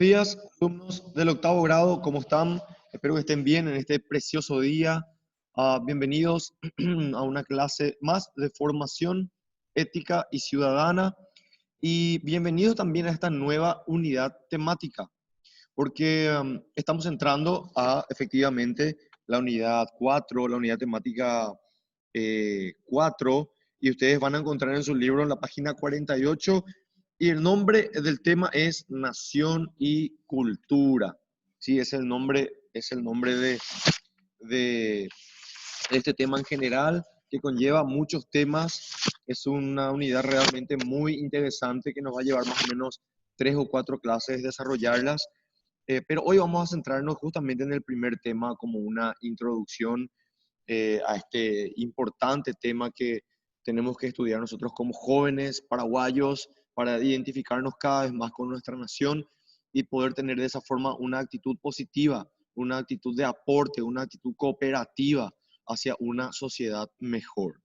Días, alumnos del octavo grado, ¿cómo están? Espero que estén bien en este precioso día. Bienvenidos a una clase más de formación ética y ciudadana y bienvenidos también a esta nueva unidad temática, porque estamos entrando a efectivamente la unidad 4, la unidad temática 4, y ustedes van a encontrar en su libro en la página 48. Y el nombre del tema es Nación y Cultura. Sí, es el nombre de este tema en general, que conlleva muchos temas. Es una unidad realmente muy interesante que nos va a llevar más o menos 3 o 4 clases desarrollarlas. Pero hoy vamos a centrarnos justamente en el primer tema como una introducción a este importante tema que tenemos que estudiar nosotros como jóvenes paraguayos para identificarnos cada vez más con nuestra nación y poder tener de esa forma una actitud positiva, una actitud de aporte, una actitud cooperativa hacia una sociedad mejor.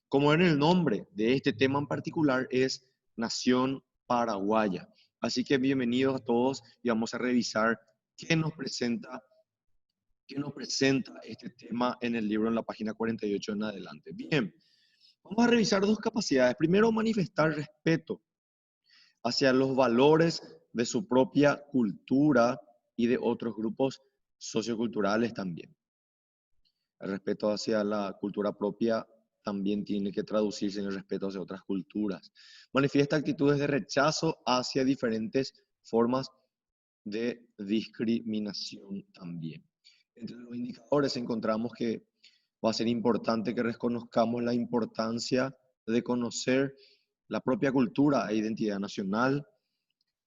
Como en el nombre de este tema en particular es Nación Paraguaya. Así que bienvenidos a todos y vamos a revisar qué nos presenta este tema en el libro en la página 48 en adelante. Bien, vamos a revisar dos capacidades. Primero, manifestar respeto hacia los valores de su propia cultura y de otros grupos socioculturales también. El respeto hacia la cultura propia también tiene que traducirse en el respeto hacia otras culturas. Manifiesta actitudes de rechazo hacia diferentes formas de discriminación también. Entre los indicadores encontramos que va a ser importante que reconozcamos la importancia de conocer la propia cultura e identidad nacional,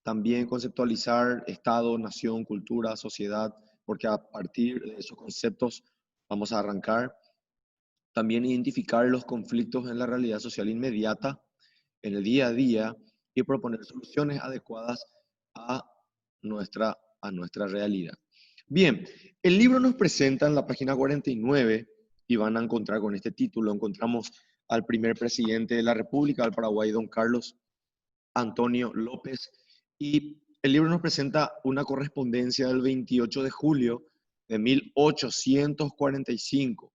también conceptualizar Estado, nación, cultura, sociedad, porque a partir de esos conceptos vamos a arrancar. También identificar los conflictos en la realidad social inmediata, en el día a día, y proponer soluciones adecuadas a nuestra realidad. Bien, el libro nos presenta en la página 49, y van a encontrar con este título, encontramos al primer presidente de la República del Paraguay, don Carlos Antonio López, y el libro nos presenta una correspondencia del 28 de julio de 1845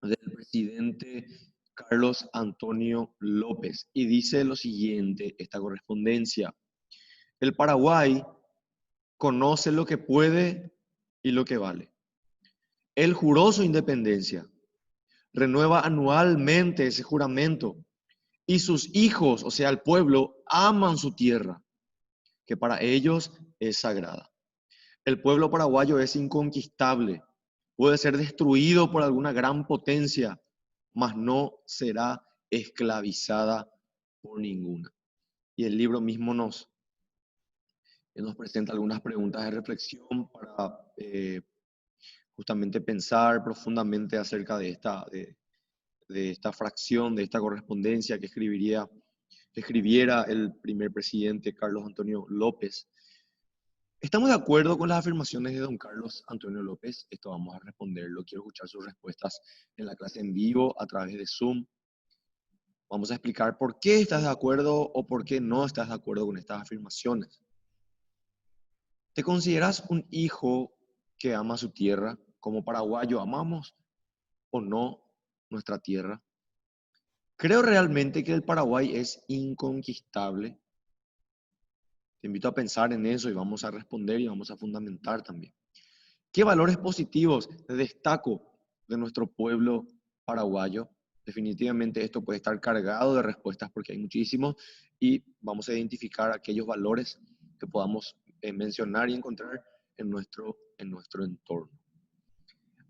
del presidente Carlos Antonio López, y dice lo siguiente, esta correspondencia: el Paraguay conoce lo que puede y lo que vale. Él juró su independencia, renueva anualmente ese juramento, y sus hijos, o sea, el pueblo, aman su tierra, que para ellos es sagrada. El pueblo paraguayo es inconquistable, puede ser destruido por alguna gran potencia, mas no será esclavizada por ninguna. Y el libro mismo nos presenta algunas preguntas de reflexión para justamente pensar profundamente acerca de esta fracción, de esta correspondencia que escribiera el primer presidente Carlos Antonio López. ¿Estamos de acuerdo con las afirmaciones de don Carlos Antonio López? Esto vamos a responderlo. Quiero escuchar sus respuestas en la clase en vivo a través de Zoom. Vamos a explicar por qué estás de acuerdo o por qué no estás de acuerdo con estas afirmaciones. ¿Te consideras un hijo que ama su tierra? ¿Como paraguayo amamos o no nuestra tierra? ¿Creo realmente que el Paraguay es inconquistable? Te invito a pensar en eso y vamos a responder y vamos a fundamentar también. ¿Qué valores positivos destaco de nuestro pueblo paraguayo? Definitivamente esto puede estar cargado de respuestas porque hay muchísimos, y vamos a identificar aquellos valores que podamos mencionar y encontrar en nuestro entorno.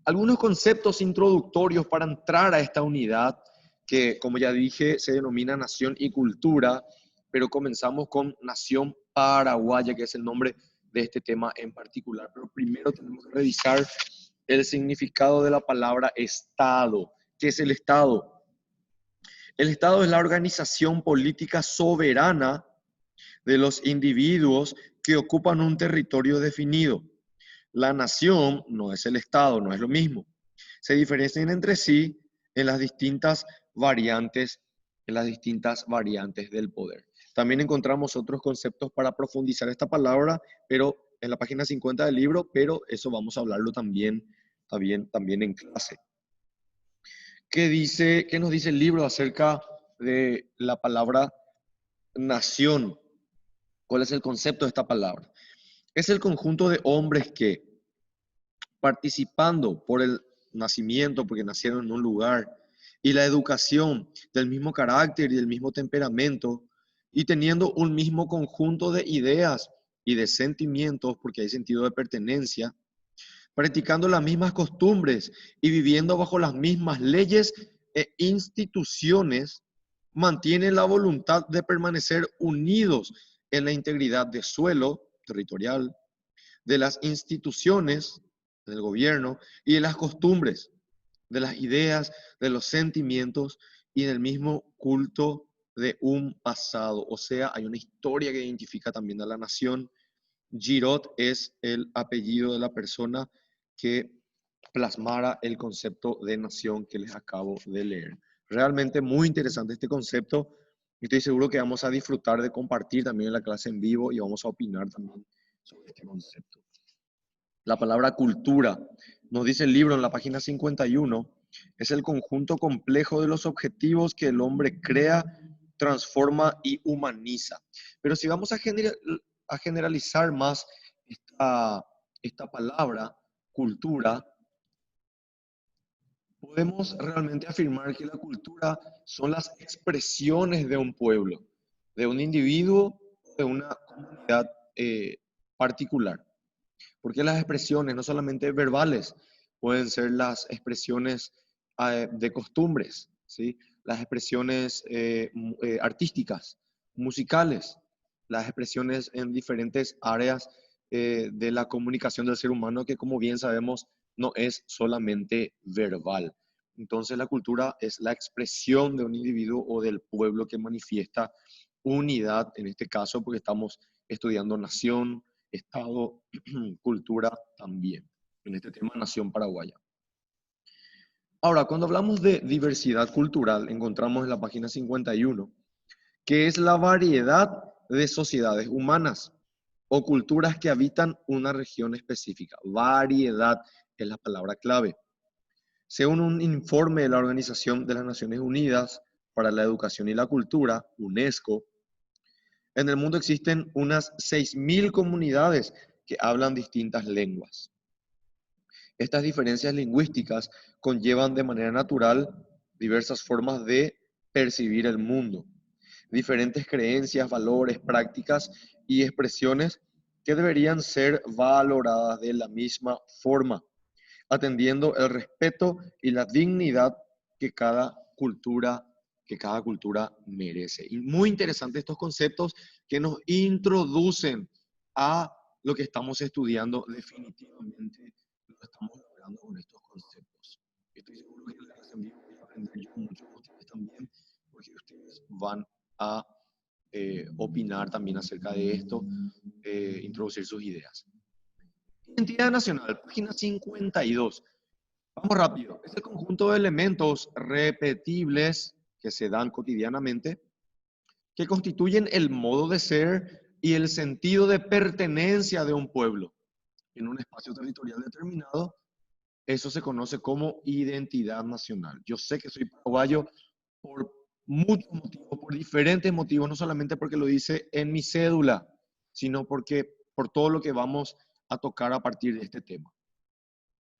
Algunos conceptos introductorios para entrar a esta unidad que, como ya dije, se denomina Nación y Cultura, pero comenzamos con Nación Paraguaya, que es el nombre de este tema en particular. Pero primero tenemos que revisar el significado de la palabra Estado. ¿Qué es el Estado? El Estado es la organización política soberana de los individuos que ocupan un territorio definido. La nación no es el Estado, no es lo mismo. Se diferencian entre sí en las distintas variantes del poder. También encontramos otros conceptos para profundizar esta palabra, pero en la página 50 del libro, pero eso vamos a hablarlo también en clase. ¿Qué nos dice el libro acerca de la palabra nación? ¿Cuál es el concepto de esta palabra? Es el conjunto de hombres que, participando por el nacimiento, porque nacieron en un lugar, y la educación del mismo carácter y del mismo temperamento, y teniendo un mismo conjunto de ideas y de sentimientos, porque hay sentido de pertenencia, practicando las mismas costumbres y viviendo bajo las mismas leyes e instituciones, mantienen la voluntad de permanecer unidos en la integridad de suelo territorial, de las instituciones, del gobierno y de las costumbres, de las ideas, de los sentimientos y del mismo culto de un pasado. O sea, hay una historia que identifica también a la nación. Giraud es el apellido de la persona que plasmara el concepto de nación que les acabo de leer. Realmente muy interesante este concepto. Estoy seguro que vamos a disfrutar de compartir también en la clase en vivo y vamos a opinar también sobre este concepto. La palabra cultura, nos dice el libro en la página 51, es el conjunto complejo de los objetivos que el hombre crea, transforma y humaniza. Pero si vamos a generalizar más esta palabra, cultura, podemos realmente afirmar que la cultura son las expresiones de un pueblo, de un individuo, de una comunidad particular. Porque las expresiones, no solamente verbales, pueden ser las expresiones de costumbres, ¿sí? Las expresiones artísticas, musicales, las expresiones en diferentes áreas de la comunicación del ser humano que, como bien sabemos, no es solamente verbal. Entonces la cultura es la expresión de un individuo o del pueblo que manifiesta unidad, en este caso porque estamos estudiando nación, Estado, cultura también, en este tema nación paraguaya. Ahora, cuando hablamos de diversidad cultural, encontramos en la página 51 que es la variedad de sociedades humanas o culturas que habitan una región específica. Variedad es la palabra clave. Según un informe de la Organización de las Naciones Unidas para la Educación y la Cultura, UNESCO, en el mundo existen unas 6.000 comunidades que hablan distintas lenguas. Estas diferencias lingüísticas conllevan de manera natural diversas formas de percibir el mundo, diferentes creencias, valores, prácticas y expresiones que deberían ser valoradas de la misma forma, atendiendo el respeto y la dignidad que cada cultura merece. Y muy interesantes estos conceptos que nos introducen a lo que estamos estudiando. Definitivamente lo estamos logrando con estos conceptos. Estoy seguro que en la clase en vivo voy a aprender yo mucho, ustedes también, porque ustedes van a opinar también acerca de esto, introducir sus ideas. Identidad nacional, página 52. Vamos rápido. Es el conjunto de elementos repetibles que se dan cotidianamente, que constituyen el modo de ser y el sentido de pertenencia de un pueblo en un espacio territorial determinado. Eso se conoce como identidad nacional. Yo sé que soy paraguayo por muchos motivos, por diferentes motivos, no solamente porque lo dice en mi cédula, sino porque por todo lo que vamos a tocar a partir de este tema.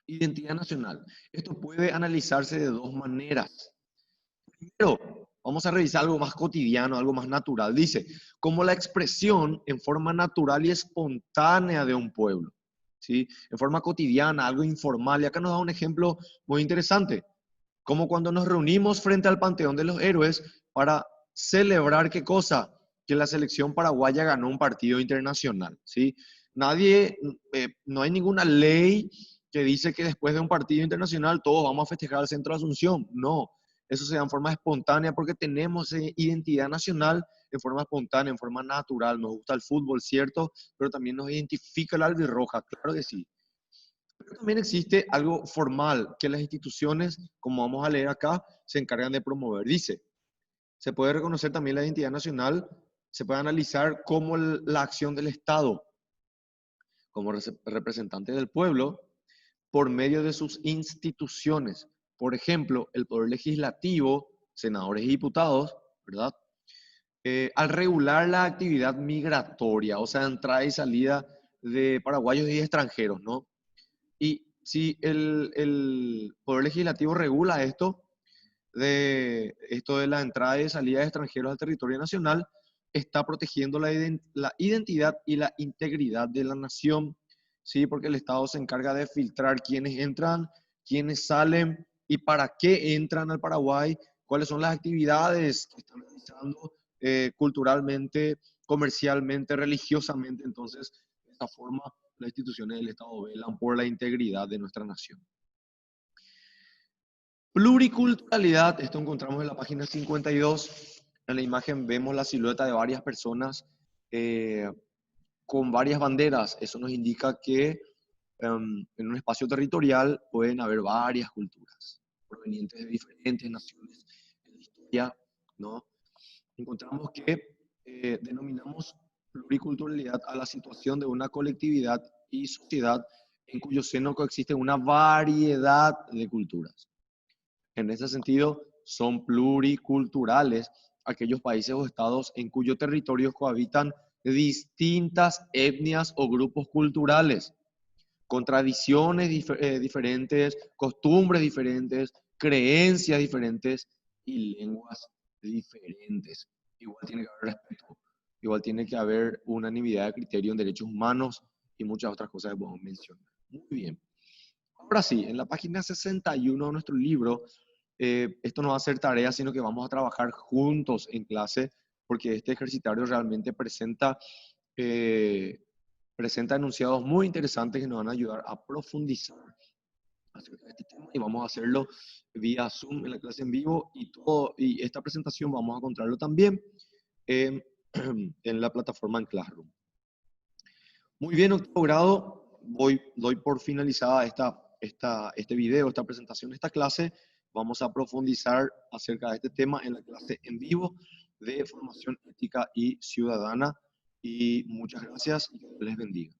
Identidad nacional. Esto puede analizarse de dos maneras. Primero, vamos a revisar algo más cotidiano, algo más natural. Dice, como la expresión en forma natural y espontánea de un pueblo, ¿sí? En forma cotidiana, algo informal. Y acá nos da un ejemplo muy interesante. Como cuando nos reunimos frente al Panteón de los Héroes para celebrar qué cosa, que la selección paraguaya ganó un partido internacional, ¿sí? No hay ninguna ley que dice que después de un partido internacional todos vamos a festejar al Centro de Asunción. No, eso se da en forma espontánea porque tenemos identidad nacional en forma espontánea, en forma natural. Nos gusta el fútbol, cierto, pero también nos identifica la albirroja, claro que sí. Pero también existe algo formal que las instituciones, como vamos a leer acá, se encargan de promover. Dice, se puede reconocer también la identidad nacional se puede analizar cómo la acción del Estado, como representante del pueblo, por medio de sus instituciones. Por ejemplo, el Poder Legislativo, senadores y diputados, ¿verdad? Al regular la actividad migratoria, o sea, entrada y salida de paraguayos y extranjeros, ¿no? Y si el Poder Legislativo regula esto de la entrada y salida de extranjeros al territorio nacional, está protegiendo la identidad y la integridad de la nación, ¿sí? Porque el Estado se encarga de filtrar quiénes entran, quiénes salen y para qué entran al Paraguay, cuáles son las actividades que están realizando culturalmente, comercialmente, religiosamente. Entonces, de esta forma, las instituciones del Estado velan por la integridad de nuestra nación. Pluriculturalidad, esto encontramos en la página 52. En la imagen vemos la silueta de varias personas con varias banderas. Eso nos indica que en un espacio territorial pueden haber varias culturas provenientes de diferentes naciones en la historia, ¿no? Encontramos que denominamos pluriculturalidad a la situación de una colectividad y sociedad en cuyo seno coexiste una variedad de culturas. En ese sentido, son pluriculturales aquellos países o estados en cuyo territorio cohabitan distintas etnias o grupos culturales, con tradiciones diferentes, costumbres diferentes, creencias diferentes y lenguas diferentes. Igual tiene que haber respeto, igual tiene que haber unanimidad de criterio en derechos humanos y muchas otras cosas que podemos mencionar. Muy bien. Ahora sí, en la página 61 de nuestro libro, esto no va a ser tarea, sino que vamos a trabajar juntos en clase, porque este ejercitario realmente presenta enunciados muy interesantes que nos van a ayudar a profundizar acerca de este tema, y vamos a hacerlo vía Zoom en la clase en vivo, y esta presentación vamos a encontrarlo también en, en la plataforma en Classroom. Muy bien, octavo grado, doy por finalizada este video, esta presentación, esta clase. Vamos a profundizar acerca de este tema en la clase en vivo de formación ética y ciudadana. Y muchas gracias y que Dios les bendiga.